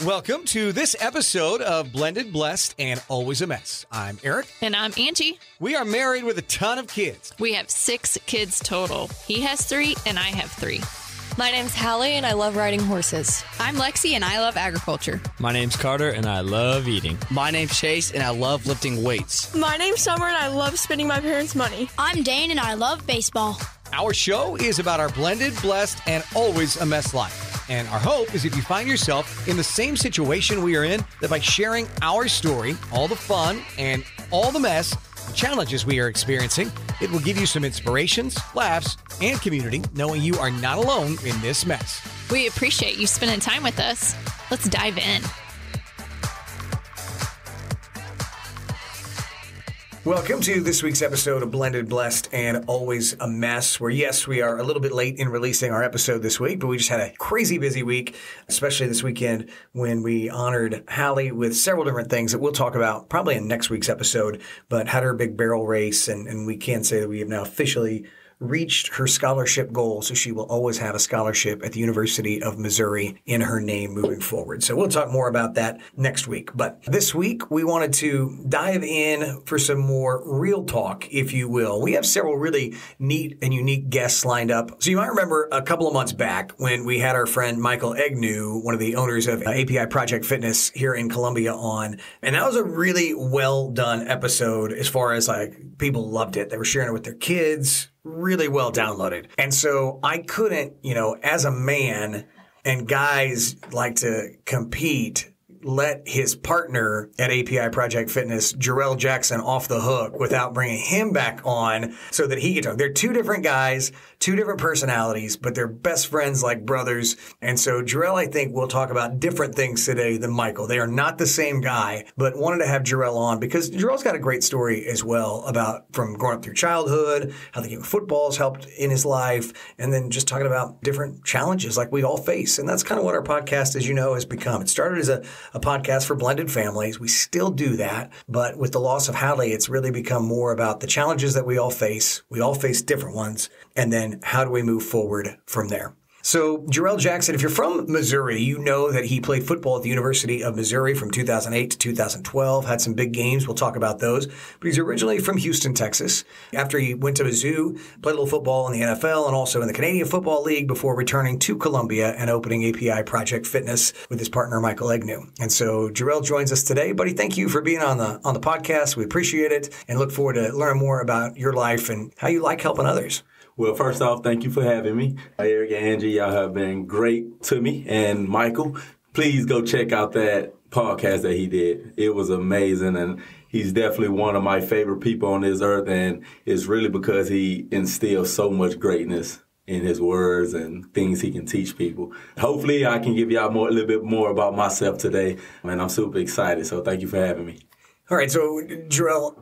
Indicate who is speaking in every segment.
Speaker 1: Welcome to this episode of Blended, Blessed, and Always a Mess. I'm Aric.
Speaker 2: And I'm Angie.
Speaker 1: We are married with a ton of kids.
Speaker 2: We have 6 kids total. He has 3, and I have 3.
Speaker 3: My name's Hallie, and I love riding horses.
Speaker 4: I'm Lexi, and I love agriculture.
Speaker 5: My name's Carter, and I love eating.
Speaker 6: My name's Chase, and I love lifting weights.
Speaker 7: My name's Summer, and I love spending my parents' money.
Speaker 8: I'm Dane, and I love baseball.
Speaker 1: Our show is about our blended, blessed, and always a mess life. And our hope is if you find yourself in the same situation we are in, that by sharing our story, all the fun and all the mess, the challenges we are experiencing, it will give you some inspirations, laughs, and community, knowing you are not alone in this mess.
Speaker 2: We appreciate you spending time with us. Let's dive in.
Speaker 1: Welcome to this week's episode of Blended, Blessed, and Always a Mess, where, yes, we are a little bit late in releasing our episode this week, but we just had a crazy busy week, especially this weekend when we honored Hallie with several different things that we'll talk about probably in next week's episode, but had her big barrel race, and we can say that we have now officially reached her scholarship goal, so she will always have a scholarship at the University of Missouri in her name moving forward. So we'll talk more about that next week. But this week, we wanted to dive in for some more real talk, if you will. We have several really neat and unique guests lined up. So you might remember a couple of months back when we had our friend Michael Agnew, one of the owners of API Project Fitness here in Columbia, on. And that was a really well done episode as far as like people loved it. They were sharing it with their kids. Really well downloaded. And so I couldn't, as a man, and guys like to compete, let his partner at API Project Fitness, Jerrell Jackson, off the hook without bringing him back on so that he could talk. They're two different guys, two different personalities, but they're best friends like brothers. And so Jerrell, I think, will talk about different things today than Michael. They are not the same guy, but wanted to have Jerrell on because Jerrell's got a great story as well about from growing up through childhood, how the game of football has helped in his life, and then just talking about different challenges like we all face. And that's kind of what our podcast, as you know, has become. It started as a podcast for blended families. We still do that, but with the loss of Hallie, it's really become more about the challenges that we all face. We all face different ones, and then how do we move forward from there? So Jerrell Jackson, if you're from Missouri, you know that he played football at the University of Missouri from 2008 to 2012, had some big games. We'll talk about those. But he's originally from Houston, Texas. After he went to Mizzou, played a little football in the NFL and also in the Canadian Football League before returning to Columbia and opening API Project Fitness with his partner, Michael Agnew. And so Jerrell joins us today. Buddy, thank you for being on the podcast. We appreciate it and look forward to learning more about your life and how you like helping others.
Speaker 9: Well, first off, thank you for having me. Aric Angie, y'all have been great to me. And Michael, please go check out that podcast that he did. It was amazing. And he's definitely one of my favorite people on this earth. And it's really because he instills so much greatness in his words and things he can teach people. Hopefully, I can give y'all a little bit more about myself today. And I'm super excited. So thank you for having me.
Speaker 1: All right. So, Jerrell,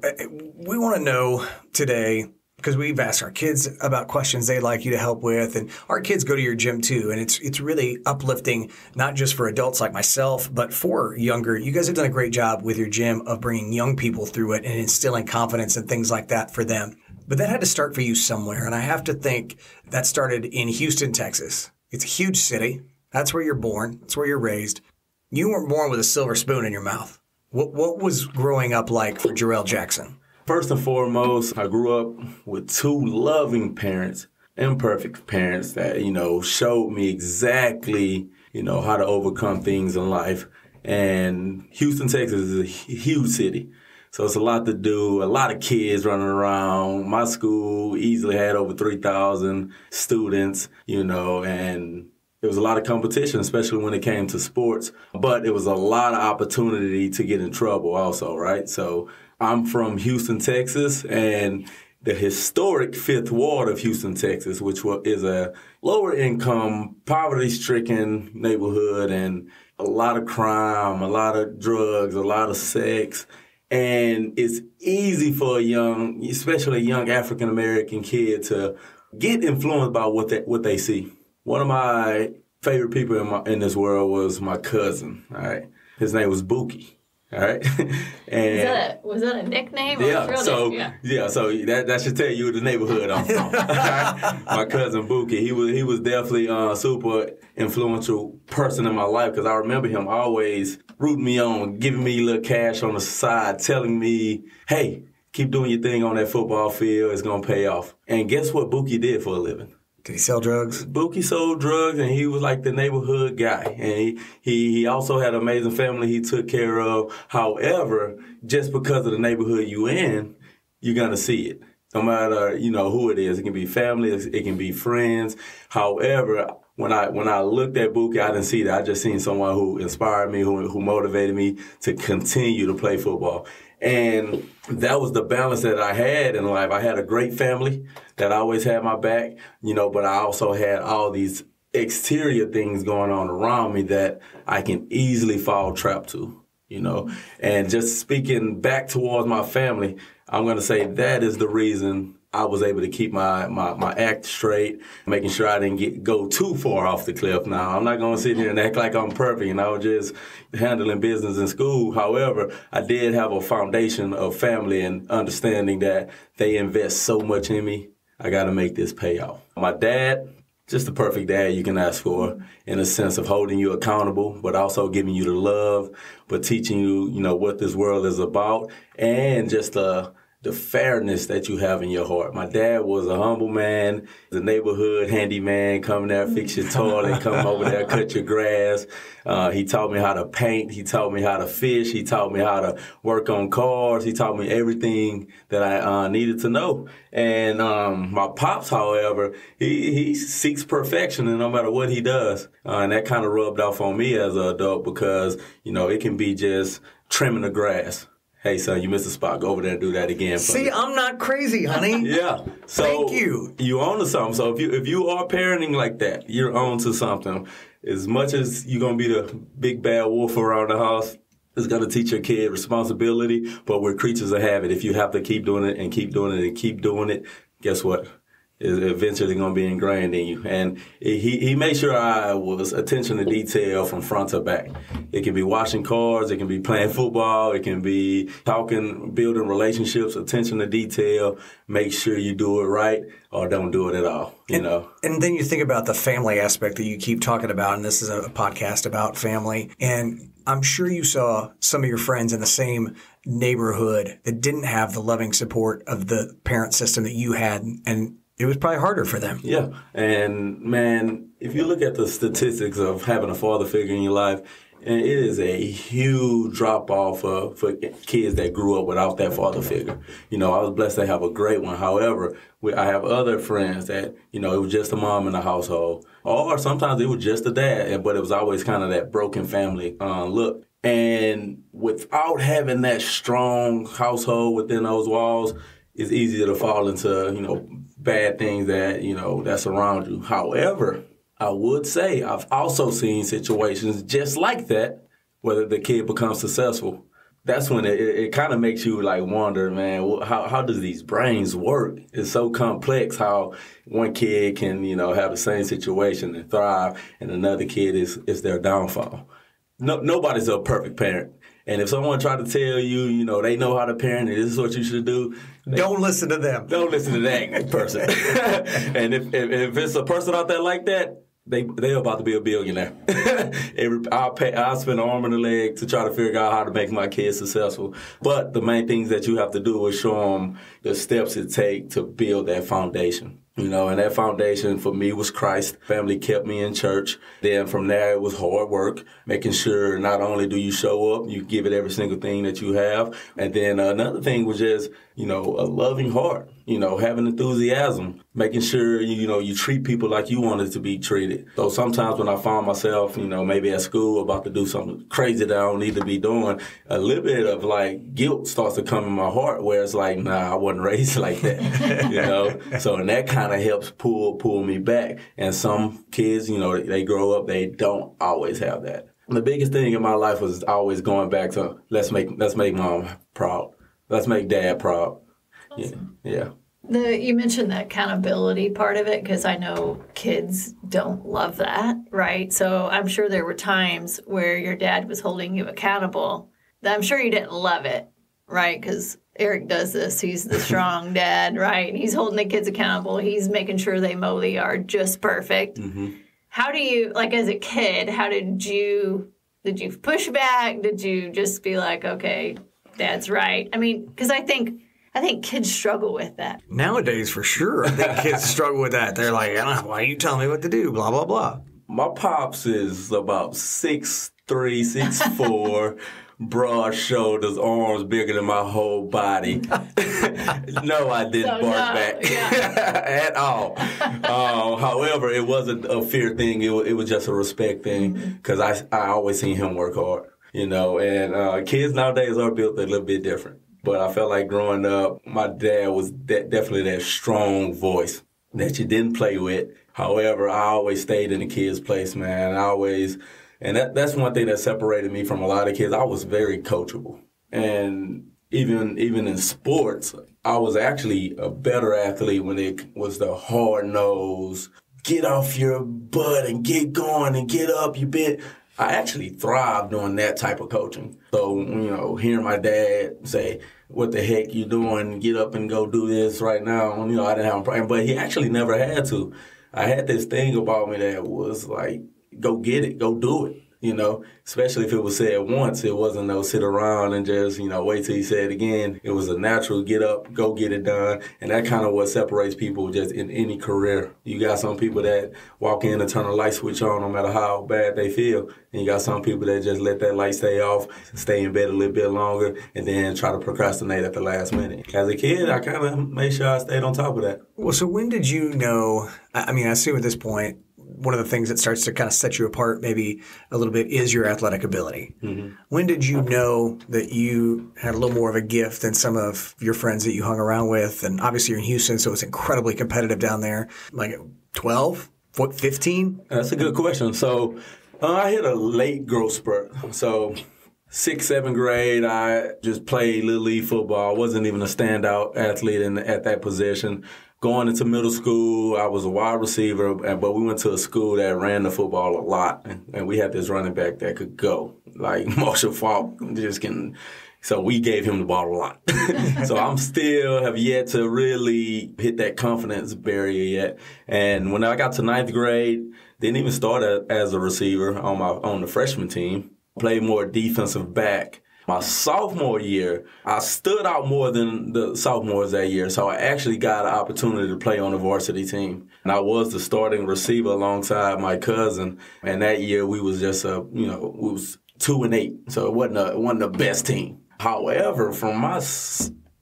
Speaker 1: we want to know today, because we've asked our kids about questions they'd like you to help with, and our kids go to your gym too, and it's really uplifting, not just for adults like myself, but for younger. You guys have done a great job with your gym of bringing young people through it and instilling confidence and things like that for them. But that had to start for you somewhere, and I have to think that started in Houston, Texas. It's a huge city. That's where you're born. That's where you're raised. You weren't born with a silver spoon in your mouth. What was growing up like for Jerrell Jackson?
Speaker 9: First and foremost, I grew up with 2 loving parents, imperfect parents that, showed me exactly, how to overcome things in life. And Houston, Texas is a huge city. So it's a lot to do, a lot of kids running around. My school easily had over 3,000 students, and there was a lot of competition, especially when it came to sports. But it was a lot of opportunity to get in trouble also, right? So I'm from Houston, Texas, and the historic Fifth Ward of Houston, Texas, which is a lower-income, poverty-stricken neighborhood, and a lot of crime, a lot of drugs, a lot of sex. And it's easy for especially a young African-American kid to get influenced by what they see. One of my favorite people in this world was my cousin, all right? His name was Buki. All right.
Speaker 2: And was that a nickname?
Speaker 9: Yeah. So that should tell you the neighborhood I'm from. My cousin Buki, he was definitely super influential person in my life because I remember him always rooting me on, giving me a little cash on the side, telling me, hey, keep doing your thing on that football field. It's going to pay off. And guess what Buki did for a living?
Speaker 1: Did he sell drugs?
Speaker 9: Buki sold drugs, and he was like the neighborhood guy. And he also had an amazing family he took care of. However, just because of the neighborhood you in, you're going to see it. No matter, who it is. It can be family. It can be friends. However, when I looked at Buki, I didn't see that. I just seen someone who inspired me, who motivated me to continue to play football. And that was the balance that I had in life. I had a great family that always had my back, but I also had all these exterior things going on around me that I can easily fall trap to, And just speaking back towards my family, I'm going to say that is the reason I was able to keep my act straight, making sure I didn't go too far off the cliff. Now, I'm not going to sit here and act like I'm perfect and I was just handling business in school. However, I did have a foundation of family and understanding that they invest so much in me. I got to make this pay off. My dad, just the perfect dad you can ask for in a sense of holding you accountable, but also giving you the love, but teaching you, what this world is about and just the fairness that you have in your heart. My dad was a humble man, the neighborhood handyman, come there, fix your toilet, come over there, cut your grass. He taught me how to paint. He taught me how to fish. He taught me how to work on cars. He taught me everything that I needed to know. And my pops, however, he seeks perfection and no matter what he does. And that kind of rubbed off on me as an adult because, it can be just trimming the grass. Hey, son, you missed a spot. Go over there and do that again.
Speaker 1: See, I'm not crazy, honey.
Speaker 9: Yeah. So
Speaker 1: thank you.
Speaker 9: You own to something. So if you are parenting like that, you're on to something. As much as you're going to be the big bad wolf around the house, it's going to teach your kid responsibility, but we're creatures of habit. If you have to keep doing it and keep doing it and keep doing it, guess what? Is eventually going to be ingrained in you. And he made sure I was attention to detail from front to back. It can be washing cars. It can be playing football. It can be talking, building relationships, attention to detail. Make sure you do it right or don't do it at all,
Speaker 1: And then you think about the family aspect that you keep talking about, and this is a podcast about family. And I'm sure you saw some of your friends in the same neighborhood that didn't have the loving support of the parent system that you had, and it was probably harder for them.
Speaker 9: Yeah. And, man, if you look at the statistics of having a father figure in your life, and it is a huge drop-off for kids that grew up without that father figure. I was blessed to have a great one. However, I have other friends that, it was just a mom in the household. Or sometimes it was just a dad, but it was always kind of that broken family look. And without having that strong household within those walls, it's easier to fall into, bad things that, that's around you. However, I would say I've also seen situations just like that, whether the kid becomes successful. That's when it kind of makes you wonder, man, how does these brains work? It's so complex how one kid can, have the same situation and thrive and another kid is their downfall. Nobody's a perfect parent. And if someone tried to tell you, they know how to parent and this is what you should do,
Speaker 1: don't listen to them.
Speaker 9: Don't listen to that person. And if it's a person out there like that, they're about to be a billionaire. I'll spend an arm and a leg to try to figure out how to make my kids successful. But the main things that you have to do is show them the steps it takes to build that foundation. And that foundation for me was Christ. Family kept me in church. Then from there, it was hard work, making sure not only do you show up, you give it every single thing that you have. And then another thing was just, a loving heart, having enthusiasm, making sure, you treat people like you wanted to be treated. So sometimes when I found myself, maybe at school about to do something crazy that I don't need to be doing, a little bit of guilt starts to come in my heart where it's like, nah, I wasn't raised like that, So, and that kind of helps pull me back. And some kids, they grow up, they don't always have that. And the biggest thing in my life was always going back to let's make mom proud. Let's make dad proud.
Speaker 10: Awesome.
Speaker 9: Yeah.
Speaker 10: You mentioned the accountability part of it because I know kids don't love that, right? So I'm sure there were times where your dad was holding you accountable. I'm sure you didn't love it, right? Because Aric does this. He's the strong dad, right? He's holding the kids accountable. He's making sure they mow the yard just perfect.
Speaker 9: Mm-hmm.
Speaker 10: How do you, like as a kid, did you push back? Did you just be like, okay, Dad's right? I mean, because I think kids struggle with that.
Speaker 1: Nowadays, for sure, I think kids struggle with that. They're like, why are you telling me what to do? Blah, blah, blah.
Speaker 9: My pops is about 6'3", 6'4", broad shoulders, arms bigger than my whole body. No, I didn't bark back at all. However, it wasn't a fear thing. It was just a respect thing because I always seen him work hard, and kids nowadays are built a little bit different. But I felt like growing up, my dad was definitely that strong voice that you didn't play with. However, I always stayed in the kids' place, man. And that's one thing that separated me from a lot of kids. I was very coachable. And even in sports, I was actually a better athlete when it was the hard nose, get off your butt and get going and get up your bit. I actually thrived on that type of coaching. So, hearing my dad say, what the heck you doing? Get up and go do this right now. I didn't have a problem. But he actually never had to. I had this thing about me that was like, go get it, go do it. Especially if it was said once, it wasn't no sit around and just, wait till he said it again. It was a natural get up, go get it done. And that kind of what separates people just in any career. You got some people that walk in and turn a light switch on no matter how bad they feel. And you got some people that just let that light stay off, stay in bed a little bit longer, and then try to procrastinate at the last minute. As a kid, I kind of made sure I stayed on top of that.
Speaker 1: Well, so when did you know, I assume at this point, one of the things that starts to kind of set you apart maybe a little bit is your athletic ability. Mm-hmm. When did you know that you had a little more of a gift than some of your friends that you hung around with? And obviously you're in Houston, so it's incredibly competitive down there. Like 12, 15?
Speaker 9: That's a good question. So I hit a late growth spurt. So 6th, 7th grade, I just played Little League football. I wasn't even a standout athlete at that position. Going into middle school, I was a wide receiver, but we went to a school that ran the football a lot, and we had this running back that could go. Like Marshall Falk just can. So we gave him the ball a lot. So I'm still have yet to really hit that confidence barrier yet. And when I got to 9th grade, didn't even start as a receiver on the freshman team. Played more defensive back. My sophomore year, I stood out more than the sophomores that year, so I actually got an opportunity to play on the varsity team. And I was the starting receiver alongside my cousin, and that year we was just we was 2-8, so it wasn't the best team. However, from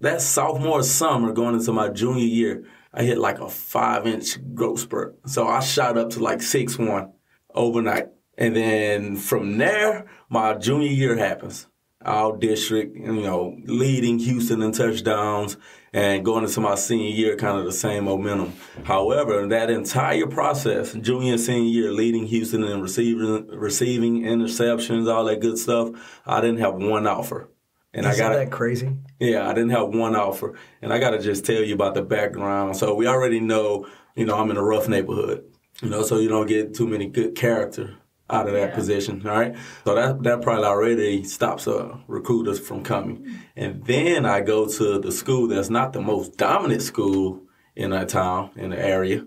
Speaker 9: that sophomore summer going into my junior year, I hit like a 5-inch growth spurt. So I shot up to like 6'1" overnight. And then from there, my junior year happens. All district, leading Houston in touchdowns, and going into my senior year, kind of the same momentum. However, that entire process, junior and senior year, leading Houston in receiving interceptions, all that good stuff, I didn't have one offer. And
Speaker 1: Isn't that crazy?
Speaker 9: Yeah, I didn't have one offer. And I got to just tell you about the background. So we already know, I'm in a rough neighborhood, so you don't get too many good character out of that position, all right? So that probably already stops recruiters from coming. And then I go to the school that's not the most dominant school in our town, in the area.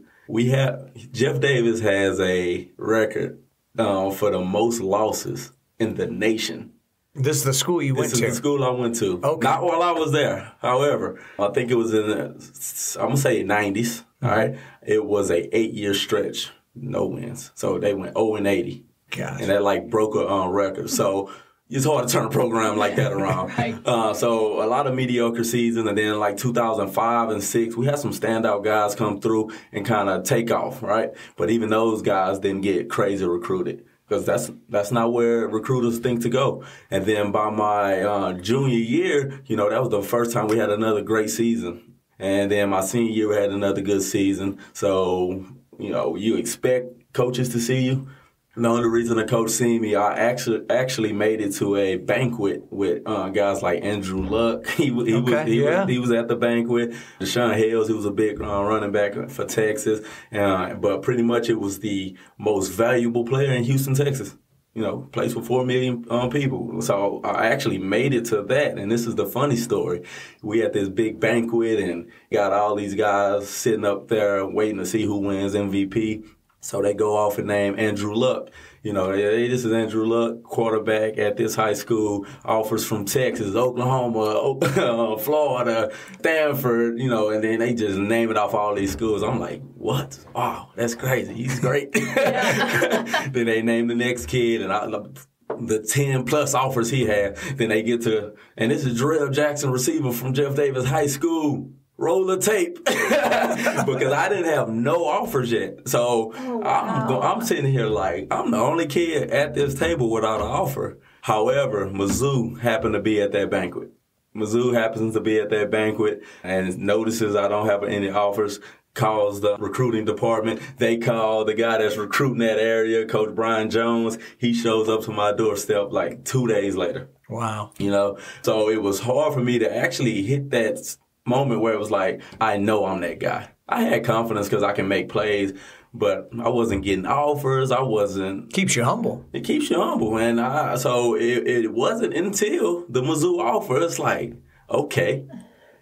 Speaker 9: Jeff Davis has a record for the most losses in the nation.
Speaker 1: This is the school you went to?
Speaker 9: This is the school I went to. Okay. Not while I was there. However, I think it was in the, I'm going to say 90s, all right? It was a 8-year stretch, no wins. So they went 0-80.
Speaker 1: Gosh.
Speaker 9: And that broke a record. So it's hard to turn a program like that around.
Speaker 10: Right.
Speaker 9: So a lot of mediocre seasons, and then 2005 and 6, we had some standout guys come through and kind of take off, right? But even those guys didn't get crazy recruited because that's not where recruiters think to go. And then by my junior year, that was the first time we had another great season. And then my senior year, we had another good season. So, you expect coaches to see you. The only reason the coach seen me, I actually made it to a banquet with guys like Andrew Luck. He was at the banquet. Deshaun Hales, he was a big running back for Texas. But pretty much it was the most valuable player in Houston, Texas. Plays for 4 million people. So I actually made it to that. And this is the funny story. We had this big banquet and got all these guys sitting up there waiting to see who wins MVP. So they go off and name Andrew Luck. You know, hey, this is Andrew Luck, quarterback at this high school, offers from Texas, Oklahoma, Florida, Stanford, you know, and then they just name it off all these schools. I'm like, what? Wow, that's crazy. He's great. Then they name the next kid, and the 10-plus offers he had. Then they get to, and this is Jerrell Jackson, receiver from Jeff Davis High School. Roll the tape. Because I didn't have no offers yet. So I'm sitting here like, I'm the only kid at this table without an offer. However, Mizzou happened to be at that banquet. Mizzou happens to be at that banquet and notices I don't have any offers, calls the recruiting department. They call the guy that's recruiting that area, Coach Brian Jones. He shows up to my doorstep like 2 days later.
Speaker 1: Wow.
Speaker 9: You know, so it was hard for me to actually hit that moment where it was like, I know I'm that guy. I had confidence because I can make plays, but I wasn't getting offers. I wasn't.
Speaker 1: Keeps you humble.
Speaker 9: It keeps you humble. And so it wasn't until the Mizzou offer, it's like, okay,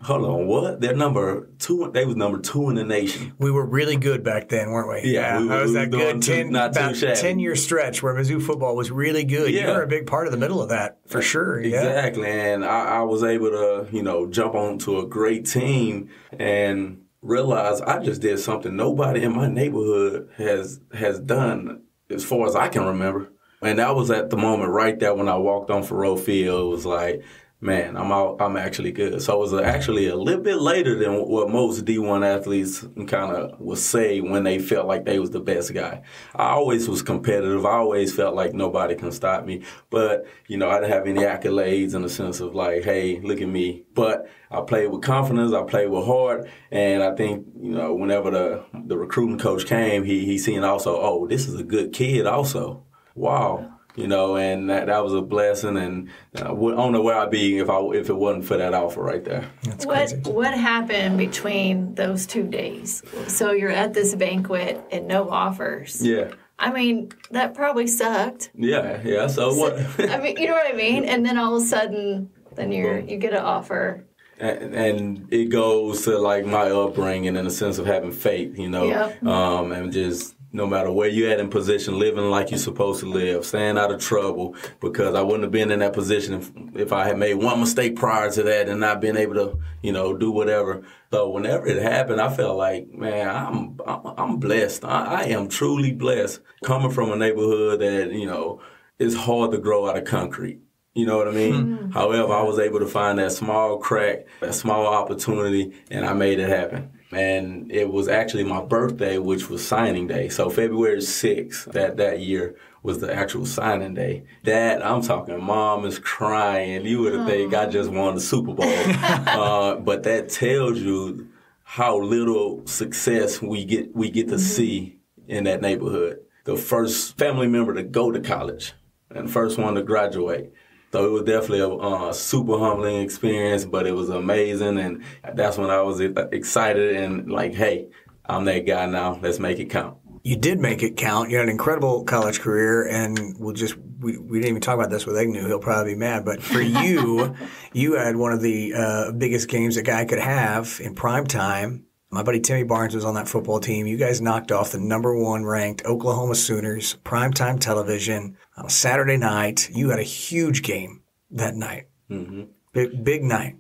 Speaker 9: hold on, what? They're number 2. They was number 2 in the nation.
Speaker 1: We were really good back then, weren't we?
Speaker 9: Yeah.
Speaker 1: That was that good
Speaker 9: 10-year
Speaker 1: stretch where Mizzou football was really good.
Speaker 9: Yeah.
Speaker 1: You were a big part of the middle of that, for sure.
Speaker 9: Exactly. Yeah. And I was able to, you know, jump onto a great team and realize I just did something nobody in my neighborhood has done as far as I can remember. And that was at the moment right there when I walked on Faroe Field. It was like, man, I'm actually good. So it was actually a little bit later than what most D1 athletes kind of would say when they felt like they was the best guy. I always was competitive. I always felt like nobody can stop me. But, you know, I didn't have any accolades in the sense of like, hey, look at me. But I played with confidence. I played with heart. And I think, you know, whenever the recruiting coach came, he seen also, oh, this is a good kid also. Wow. You know, and that was a blessing, and I don't know where I'd be if it wasn't for that offer right there.
Speaker 1: That's crazy.
Speaker 10: What happened between those 2 days? So you're at this banquet and no offers.
Speaker 9: Yeah.
Speaker 10: I mean, that probably sucked.
Speaker 9: Yeah. So what?
Speaker 10: I mean, you know what I mean? And then all of a sudden, then you get an offer.
Speaker 9: And it goes to like my upbringing in the sense of having faith, you know,
Speaker 10: Yep.
Speaker 9: And just no matter where you're at in position, living like you're supposed to live, staying out of trouble, because I wouldn't have been in that position if I had made one mistake prior to that and not been able to, you know, do whatever. So whenever it happened, I felt like, man, I'm blessed. I am truly blessed coming from a neighborhood that, you know, it's hard to grow out of concrete. You know what I mean? However, I was able to find that small crack, that small opportunity, and I made it happen. And it was actually my birthday, which was signing day. So February 6th that year was the actual signing day. Dad, I'm talking, Mom is crying. You would think I just won the Super Bowl. But that tells you how little success we get to see in that neighborhood. The first family member to go to college and the first one to graduate. So it was definitely a super humbling experience, but it was amazing, and that's when I was excited and like, hey, I'm that guy now. Let's make it count.
Speaker 1: You did make it count. You had an incredible college career, and we didn't even talk about this with Agnew. He'll probably be mad, but for you, you had one of the biggest games a guy could have in prime time. My buddy Timmy Barnes was on that football team. You guys knocked off the #1 ranked Oklahoma Sooners, primetime television, on a Saturday night. You had a huge game that night. Mm-hmm. Big night.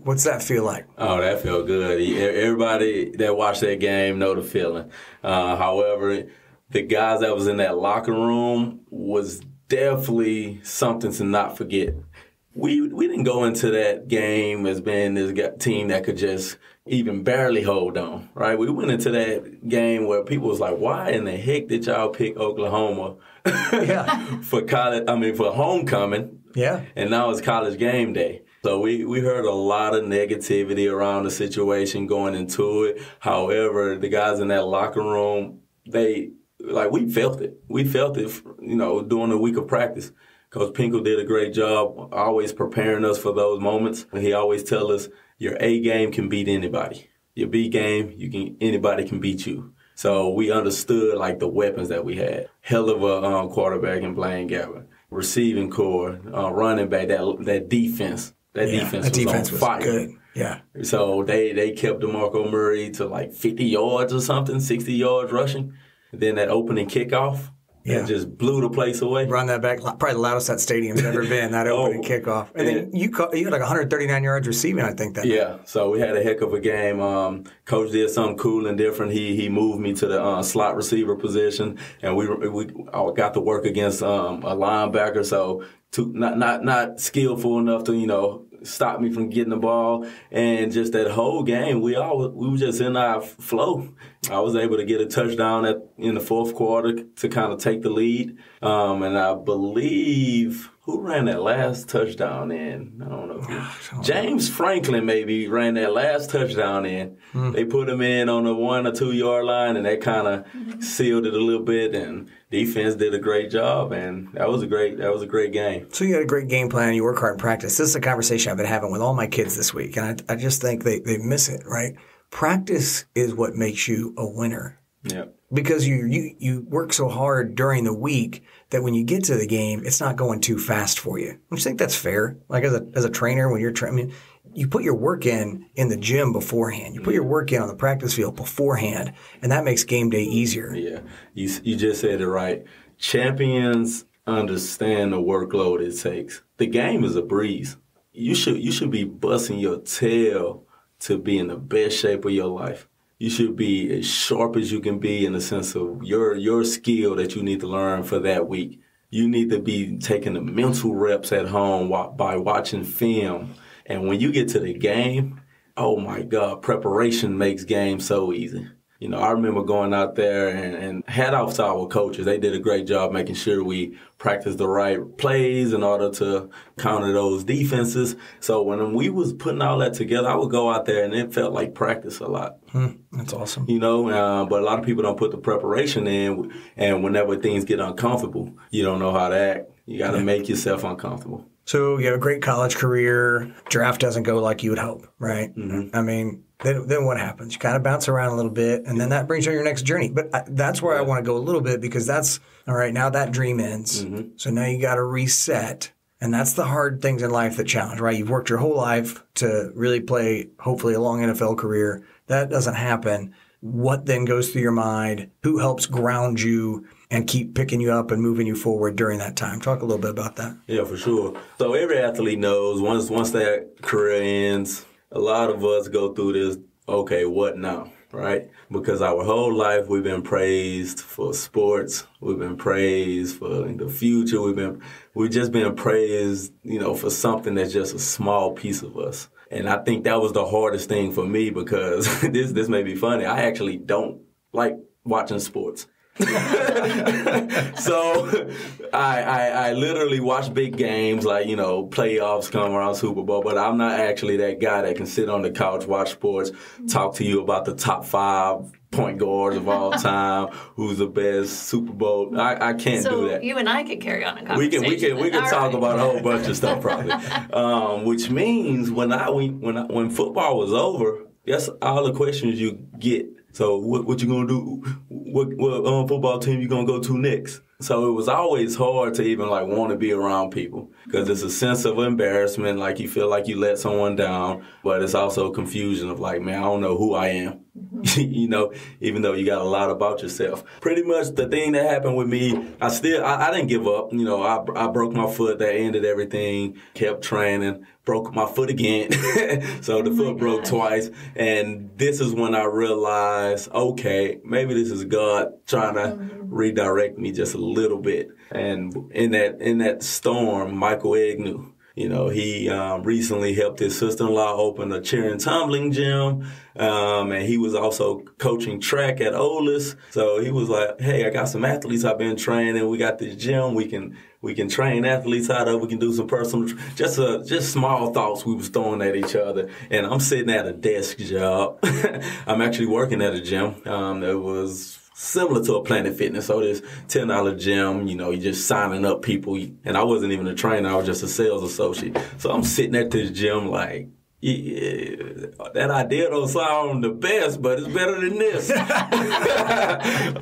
Speaker 1: What's that feel like?
Speaker 9: Oh, that felt good. Everybody that watched that game know the feeling. However, the guys that was in that locker room was definitely something to not forget. We didn't go into that game as being this team that could just even barely hold on, right? We went into that game where people was like, why in the heck did y'all pick Oklahoma for for homecoming?
Speaker 1: Yeah.
Speaker 9: And now it's college game day. So we heard a lot of negativity around the situation going into it. However, the guys in that locker room, we felt it. We felt it, you know, during the week of practice. Coach Pinkel did a great job always preparing us for those moments. He always tell us, your A game can beat anybody. Your B game, anybody can beat you. So we understood like the weapons that we had. Hell of a quarterback in Blaine Gabbert. Receiving core, running back, that defense. That defense was on fire.
Speaker 1: Good. Yeah.
Speaker 9: So they kept DeMarco Murray to like 50 yards or something, 60 yards rushing. Then that opening kickoff.
Speaker 1: Yeah.
Speaker 9: It just blew the place away.
Speaker 1: Run that back. Probably the loudest that stadium's ever been, that opening kickoff. And then you had like 139 yards receiving, I think.
Speaker 9: Yeah, so we had a heck of a game. Coach did something cool and different. He moved me to the slot receiver position, and we got to work against a linebacker, so not skillful enough to, stop me from getting the ball. And just that whole game, we were just in our flow. I was able to get a touchdown in the fourth quarter to kind of take the lead. And I believe, who ran that last touchdown in? I don't know. James Franklin maybe ran that last touchdown in. They put him in on the 1 or 2 yard line, and that kind of sealed it a little bit. And defense did a great job, and that was a great game.
Speaker 1: So you had a great game plan. You work hard in practice. This is a conversation I've been having with all my kids this week, and I just think they miss it. Right? Practice is what makes you a winner.
Speaker 9: Yeah.
Speaker 1: Because you work so hard during the week that when you get to the game, it's not going too fast for you. Don't you think that's fair? Like as a trainer, when you're training, you put your work in the gym beforehand. You put your work in on the practice field beforehand, and that makes game day easier.
Speaker 9: Yeah, you just said it right. Champions understand the workload it takes. The game is a breeze. You should be busting your tail to be in the best shape of your life. You should be as sharp as you can be in the sense of your skill that you need to learn for that week. You need to be taking the mental reps at home by watching film. And when you get to the game, oh my God, preparation makes games so easy. I remember going out there and hat off to our coaches. They did a great job making sure we practiced the right plays in order to counter those defenses. So when we was putting all that together, I would go out there and it felt like practice a lot.
Speaker 1: That's awesome.
Speaker 9: But a lot of people don't put the preparation in, and whenever things get uncomfortable, you don't know how to act. You got to make yourself uncomfortable.
Speaker 1: So you have a great college career. Draft doesn't go like you would hope, right? Mm-hmm. I mean, then what happens? You kind of bounce around a little bit, and then that brings you on your next journey. But that's where I want to go a little bit, because that's, all right, now that dream ends. Mm-hmm. So now you got to reset. And that's the hard things in life that challenge, right? You've worked your whole life to really play, hopefully, a long NFL career. That doesn't happen. What then goes through your mind? Who helps ground you and keep picking you up and moving you forward during that time? Talk a little bit about that.
Speaker 9: Yeah, for sure. So every athlete knows once that career ends, a lot of us go through this, okay, what now, right? Because our whole life we've been praised for sports. We've been praised for the future. We've just been praised, for something that's just a small piece of us. And I think that was the hardest thing for me, because this may be funny. I actually don't like watching sports. So I literally watch big games like, playoffs come around, Super Bowl, but I'm not actually that guy that can sit on the couch, watch sports, talk to you about the top 5 point guards of all time, who's the best Super Bowl. I can't do that.
Speaker 10: So you and I could carry on a conversation.
Speaker 9: We can talk about a whole bunch of stuff probably. Which means when football was over, that's all the questions you get. So what you gonna do? What football team you gonna go to next? So it was always hard to even want to be around people, because it's a sense of embarrassment, like you feel like you let someone down, but it's also confusion of man, I don't know who I am. Even though you got a lot about yourself. Pretty much the thing that happened with me, I didn't give up. I broke my foot. That ended everything. Kept training. Broke my foot again. So the foot broke twice. And this is when I realized, okay, maybe this is God trying to redirect me just a little bit. And in that storm, Michael Agnew, he recently helped his sister-in-law open a cheer and tumbling gym, and he was also coaching track at Olis. So he was like, hey, I got some athletes I've been training. We got this gym. We can train athletes out of. We can do some personal, just small thoughts we was throwing at each other. And I'm sitting at a desk job. I'm actually working at a gym that was similar to a Planet Fitness. So this $10 gym, you're just signing up people. And I wasn't even a trainer. I was just a sales associate. So I'm sitting at this gym Yeah, that idea don't sound the best, but it's better than this.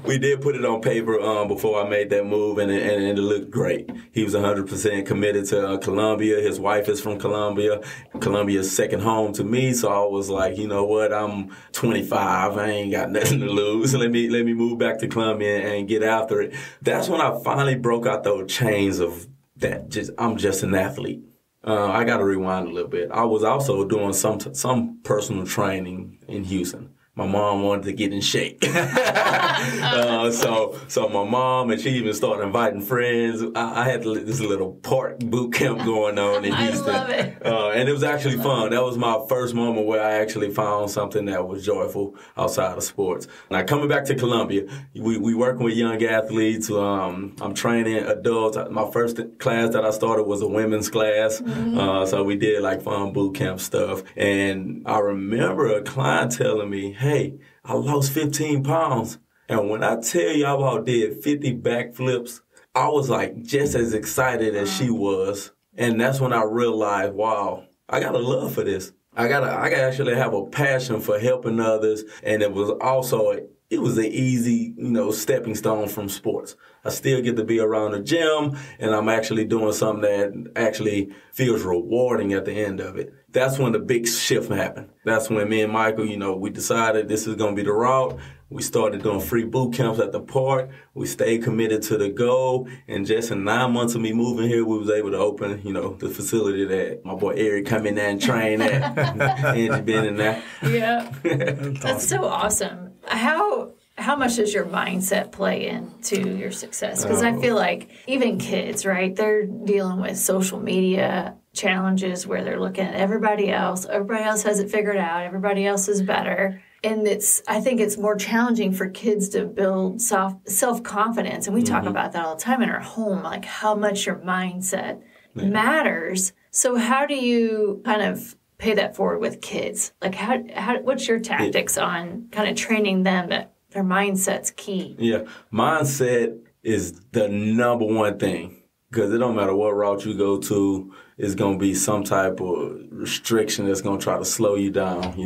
Speaker 9: We did put it on paper before I made that move, and it looked great. He was 100% committed to Columbia. His wife is from Columbia. Columbia's second home to me, so I was like, you know what? I'm 25. I ain't got nothing to lose. Let me move back to Columbia and get after it. That's when I finally broke out those chains of that. I'm just an athlete. I got to rewind a little bit. I was also doing some personal training in Houston. My mom wanted to get in shape. So my mom, and she even started inviting friends. I had this little park boot camp going on in Houston.
Speaker 10: I love it.
Speaker 9: And it was actually fun. That was my first moment where I actually found something that was joyful outside of sports. Now, coming back to Columbia, we working with young athletes. I'm training adults. My first class that I started was a women's class. So we did like fun boot camp stuff. And I remember a client telling me, hey, I lost 15 pounds. And when I tell you I about did 50 backflips, I was like just as excited as she was. And that's when I realized, wow, I got a love for this. I actually have a passion for helping others. And it was an easy, stepping stone from sports. I still get to be around the gym, and I'm actually doing something that actually feels rewarding at the end of it. That's when the big shift happened. That's when me and Michael, we decided this is going to be the route. We started doing free boot camps at the park. We stayed committed to the goal. And just in 9 months of me moving here, we was able to open, the facility that my boy Aric come in there and train at. Angie been in there.
Speaker 10: Yeah. That's so awesome. How much does your mindset play into your success? Because I feel like even kids, right, they're dealing with social media challenges where they're looking at everybody else. Everybody else has it figured out. Everybody else is better. And I think it's more challenging for kids to build self-confidence. And we talk about that all the time in our home, like how much your mindset matters. So how do you kind of pay that forward with kids? Like what's your tactics on kind of training them that their mindset's key?
Speaker 9: Yeah, mindset is the number one thing, because it don't matter what route you go to, it's going to be some type of restriction that's going to try to slow you down,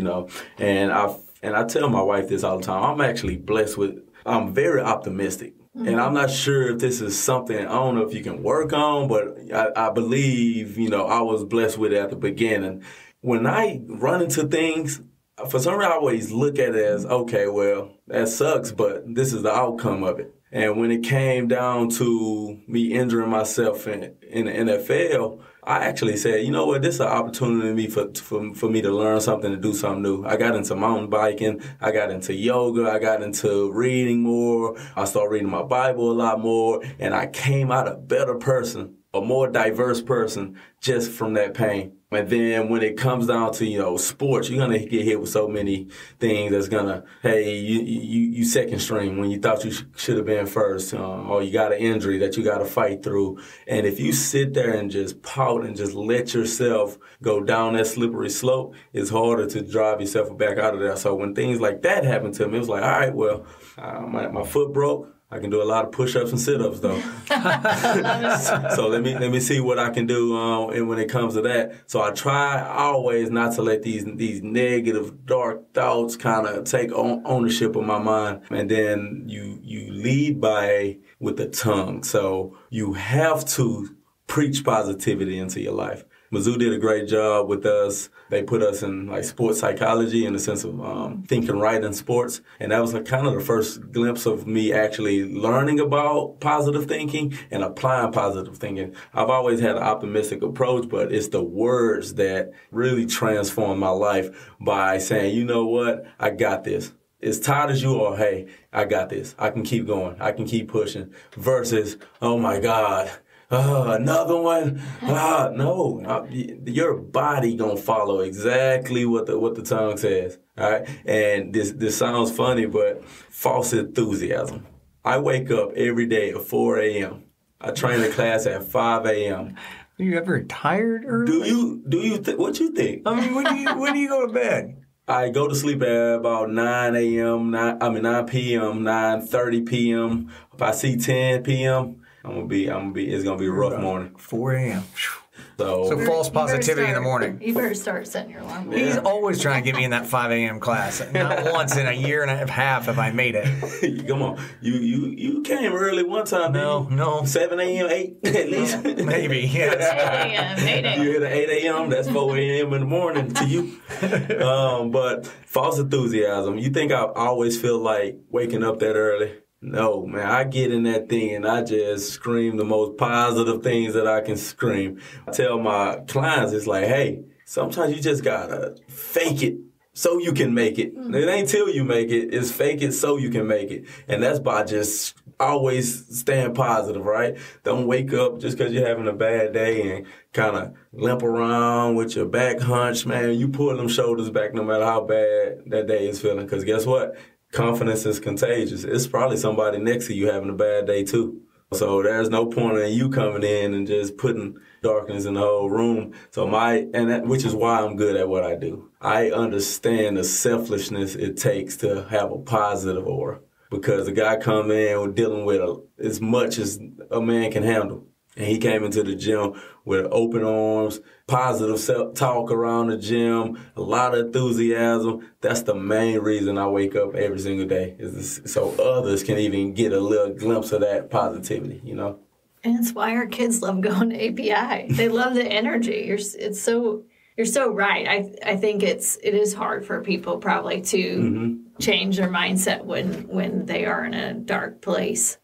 Speaker 9: And I tell my wife this all the time. I'm actually blessed I'm very optimistic. And I'm not sure if this is something, I don't know if you can work on, but I believe, I was blessed with it at the beginning. When I run into things, for some reason I always look at it as, okay, well, that sucks, but this is the outcome of it. And when it came down to me injuring myself in the NFL, I actually said, you know what, this is an opportunity for me to learn something, to do something new. I got into mountain biking. I got into yoga. I got into reading more. I started reading my Bible a lot more. And I came out a better person, a more diverse person, just from that pain. And then when it comes down to, sports, you're going to get hit with so many things that's going to, hey, you second string when you thought you should have been first, or you got an injury that you got to fight through. And if you sit there and just pout and just let yourself go down that slippery slope, it's harder to drive yourself back out of there. So when things like that happened to me, it was like, all right, well, my foot broke. I can do a lot of push-ups and sit-ups, though. So let me see what I can do and when it comes to that. So I try always not to let these negative, dark thoughts kind of take ownership of my mind. And then you lead with the tongue. So you have to preach positivity into your life. Mizzou did a great job with us. They put us in sports psychology in the sense of thinking right in sports. And that was kind of the first glimpse of me actually learning about positive thinking and applying positive thinking. I've always had an optimistic approach, but it's the words that really transform my life by saying, you know what, I got this. As tired as you are, hey, I got this. I can keep going. I can keep pushing. Versus, oh my God, another one. No, your body gonna follow exactly what the tongue says. All right, and this sounds funny, but false enthusiasm. I wake up every day at 4 a.m. I train a class at 5 a.m.
Speaker 1: Are you ever tired early?
Speaker 9: Do you what you think?
Speaker 1: I mean, when do you go to bed?
Speaker 9: I go to sleep at about 9 p.m., 9:30 p.m. If I see 10 p.m., it's gonna be a rough morning.
Speaker 1: 4 a.m. So false positivity in the morning.
Speaker 10: You better start setting your alarm.
Speaker 1: He's always trying to get me in that 5 a.m. class. Not once in a year and a half have I made it.
Speaker 9: Come on. You came early one time.
Speaker 1: No.
Speaker 9: 7 a.m., 8 at least.
Speaker 1: Maybe, yes.
Speaker 10: 8 a.m.
Speaker 9: You hit at 8 a.m., that's 4 a.m. in the morning to you. But false enthusiasm. You think I always feel like waking up that early? No, man, I get in that thing and I just scream the most positive things that I can scream. I tell my clients, it's like, hey, sometimes you just gotta fake it so you can make it. It ain't till you make it, it's fake it so you can make it. And that's by just always staying positive, right? Don't wake up just because you're having a bad day and kind of limp around with your back hunched, man. You pull them shoulders back no matter how bad that day is feeling. Because guess what? Confidence is contagious. It's probably somebody next to you having a bad day too. So there's no point in you coming in and just putting darkness in the whole room. So which is why I'm good at what I do. I understand the selfishness it takes to have a positive aura, because the guy come in dealing with as much as a man can handle. And he came into the gym with open arms, positive self-talk around the gym, a lot of enthusiasm. That's the main reason I wake up every single day, is so others can even get a little glimpse of that positivity, you know?
Speaker 10: And it's why our kids love going to API. They love the energy. You're so right. I think it is hard for people probably to change their mindset when they are in a dark place.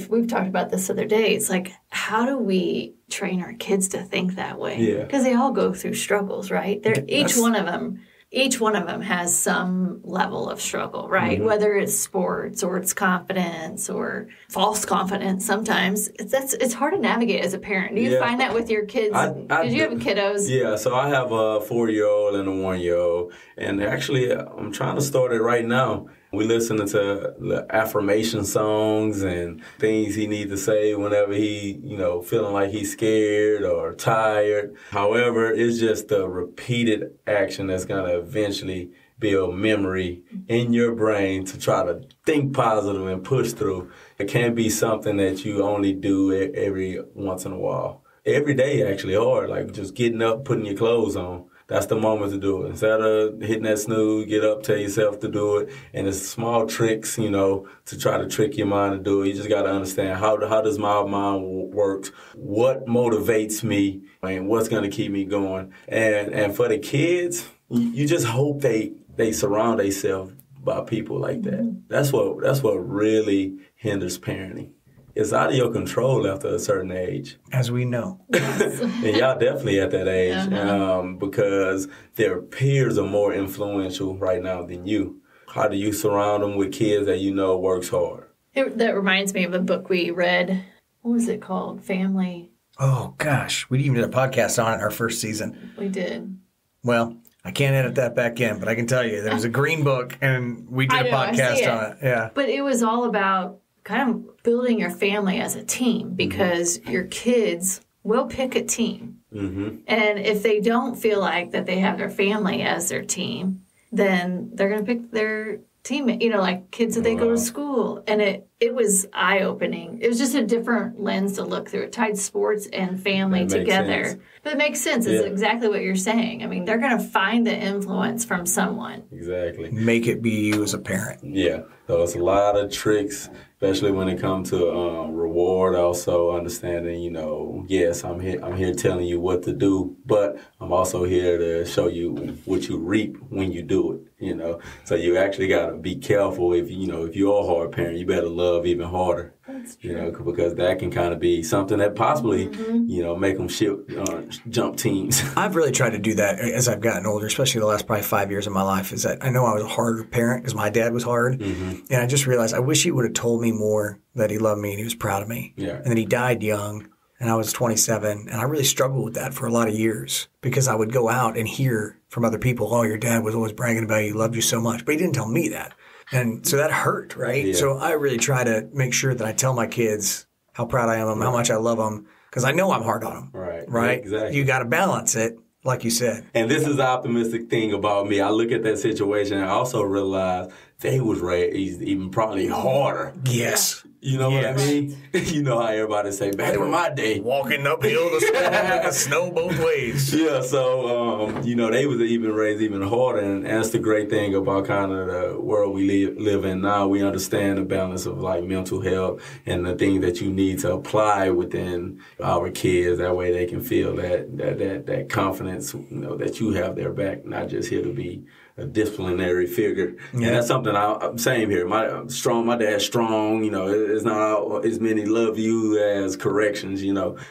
Speaker 10: We've talked about this the other day. It's like, how do we train our kids to think that way?
Speaker 9: Yeah.
Speaker 10: Because they all go through struggles, right? Each one of them has some level of struggle, right? Whether it's sports or it's confidence or false confidence. Sometimes it's hard to navigate as a parent. Do you find that with your kids? Did you have kiddos?
Speaker 9: Yeah, so I have a 4-year-old and a 1-year-old, and actually I'm trying to start it right now. We listening to the affirmation songs and things he needs to say whenever he, feeling like he's scared or tired. However, it's just the repeated action that's going to eventually build memory in your brain to try to think positive and push through. It can't be something that you only do every once in a while. Every day actually hard, like just getting up, putting your clothes on. That's the moment to do it. Instead of hitting that snooze, get up, tell yourself to do it. And it's small tricks, to try to trick your mind to do it. You just got to understand how does my mind work, what motivates me, and what's going to keep me going. And for the kids, you just hope they surround themselves by people like that. That's what really hinders parenting. It's out of your control after a certain age.
Speaker 1: As we know.
Speaker 9: And y'all definitely at that age because their peers are more influential right now than you. How do you surround them with kids that you know works hard?
Speaker 10: That reminds me of a book we read. What was it called? Family.
Speaker 1: Oh, gosh. We even did a podcast on it in our first season.
Speaker 10: We did.
Speaker 1: Well, I can't edit that back in, but I can tell you there was a green book and we did a podcast on it. Yeah.
Speaker 10: But it was all about kind of building your family as a team, because your kids will pick a team. And if they don't feel like that they have their family as their team, then they're going to pick their teammate, like kids that they go to school. And it was eye-opening. It was just a different lens to look through. It tied sports and family together. Sense. But it makes sense. It's exactly what you're saying. I mean, they're going to find the influence from someone.
Speaker 9: Exactly.
Speaker 1: Make it be you as a parent.
Speaker 9: Yeah. So it's a lot of tricks, especially when it comes to reward. Also understanding, yes, I'm here telling you what to do, but I'm also here to show you what you reap when you do it. So you actually got to be careful. If you're a hard parent, you better love even harder.
Speaker 10: That's true.
Speaker 9: Because that can kind of be something that possibly, make them jump teams.
Speaker 1: I've really tried to do that as I've gotten older, especially the last probably 5 years of my life, is that I know I was a harder parent because my dad was hard. And I just realized I wish he would have told me more that he loved me and he was proud of me.
Speaker 9: Yeah.
Speaker 1: And then he died young and I was 27. And I really struggled with that for a lot of years because I would go out and hear from other people, oh, your dad was always bragging about you, he loved you so much. But he didn't tell me that. And so that hurt, right?
Speaker 9: Yeah.
Speaker 1: So I really try to make sure that I tell my kids how proud I am of them, how much I love them, because I know I'm hard on them.
Speaker 9: Right.
Speaker 1: Right?
Speaker 9: Exactly.
Speaker 1: You got to balance it, like you said.
Speaker 9: And this is the optimistic thing about me. I look at that situation and I also realize they was raised even probably harder.
Speaker 1: Yes.
Speaker 9: You know what I mean? You know how everybody say, back in my day.
Speaker 1: Walking uphill to school in the snow both ways.
Speaker 9: Yeah, so, they was even raised even harder. And that's the great thing about kind of the world we live in now. We understand the balance of, like, mental health and the things that you need to apply within our kids. That way they can feel that confidence, that you have their back, not just here to be a disciplinary figure. Yeah. And that's something I'm saying here. My dad's strong, it's not as many love you as corrections,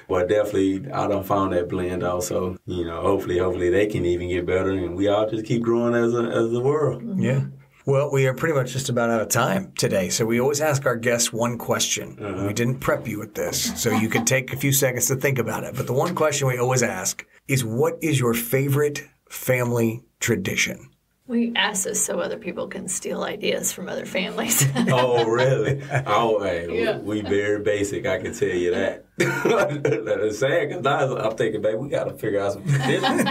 Speaker 9: but definitely I done found that blend also. Hopefully they can even get better and we all just keep growing as a world.
Speaker 1: Yeah. Well, we are pretty much just about out of time today, so we always ask our guests one question. We didn't prep you with this, so you can take a few seconds to think about it. But the one question we always ask is, what is your favorite family tradition?
Speaker 10: We ask this so other people can steal ideas from other families.
Speaker 9: Oh, really? Oh, hey, we very basic, I can tell you that. That's sad, because now I'm thinking, baby, we got to figure out some traditions.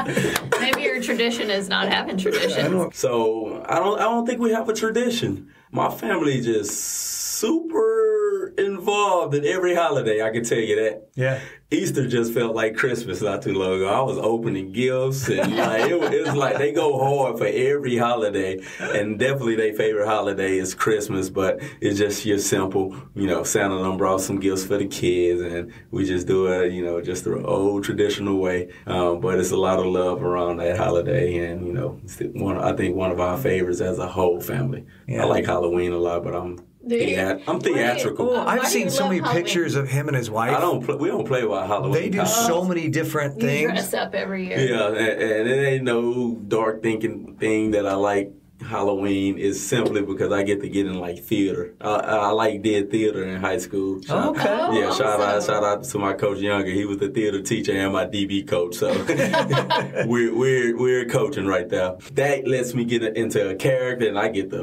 Speaker 10: Maybe your tradition is not having traditions.
Speaker 9: So I don't think we have a tradition. My family just super involved in every holiday, I can tell you that.
Speaker 1: Yeah.
Speaker 9: Easter just felt like Christmas not too long ago. I was opening gifts, and it was like they go hard for every holiday. And definitely their favorite holiday is Christmas, but it's just your simple, Santa done brought some gifts for the kids, and we just do it, just the old traditional way. But it's a lot of love around that holiday, and, I think one of our favorites as a whole family. Yeah. I like Halloween a lot, but I'm theatrical.
Speaker 1: I've seen so many pictures of him and his wife.
Speaker 9: We don't play about Halloween.
Speaker 1: They do so many different things.
Speaker 10: You dress up every year.
Speaker 9: Yeah, and it ain't no dark thinking thing that I like Halloween. Is simply because I get in like theater. I did theater in high school.
Speaker 1: Okay.
Speaker 9: Yeah, shout out to my coach Younger. He was the theater teacher and my DB coach. So we're coaching right there. That lets me get into a character, and I get to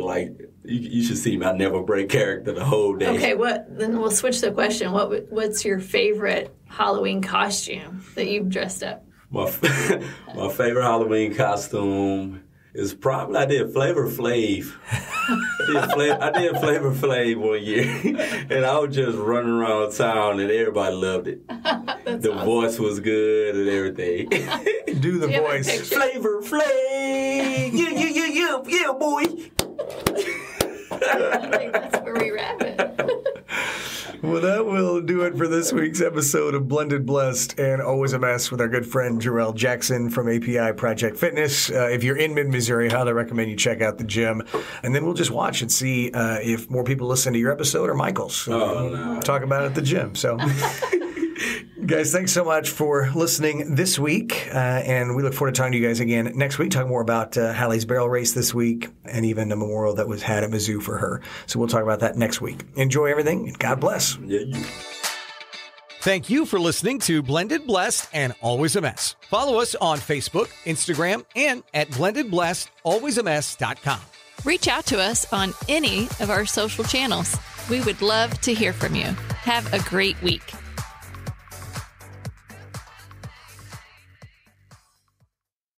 Speaker 9: You should see me. I never break character the whole day.
Speaker 10: Okay, then we'll switch the question. What's your favorite Halloween costume that you've dressed up?
Speaker 9: My favorite Halloween costume is probably I did Flavor Flav. I did Flavor Flav one year, and I was just running around town, and everybody loved it. The awesome. Voice was good and everything.
Speaker 1: Do the voice.
Speaker 9: Flavor Flav, yeah, boy.
Speaker 10: I think that's where we wrap it.
Speaker 1: Well, that will do it for this week's episode of Blended Blessed and Always a Mess with our good friend Jerrell Jackson from API Project Fitness. If you're in mid-Missouri, highly recommend you check out the gym. And then we'll just watch and see if more people listen to your episode or Michael's. Talk about it at the gym. So, guys, thanks so much for listening this week. And we look forward to talking to you guys again next week, talking more about Hallie's barrel race this week and even a memorial that was had at Mizzou for her. So we'll talk about that next week. Enjoy everything, and God bless.
Speaker 9: Yeah.
Speaker 1: Thank you for listening to Blended Blessed and Always a Mess. Follow us on Facebook, Instagram, and at blendedblessedalwaysamess.com.
Speaker 2: Reach out to us on any of our social channels. We would love to hear from you. Have a great week.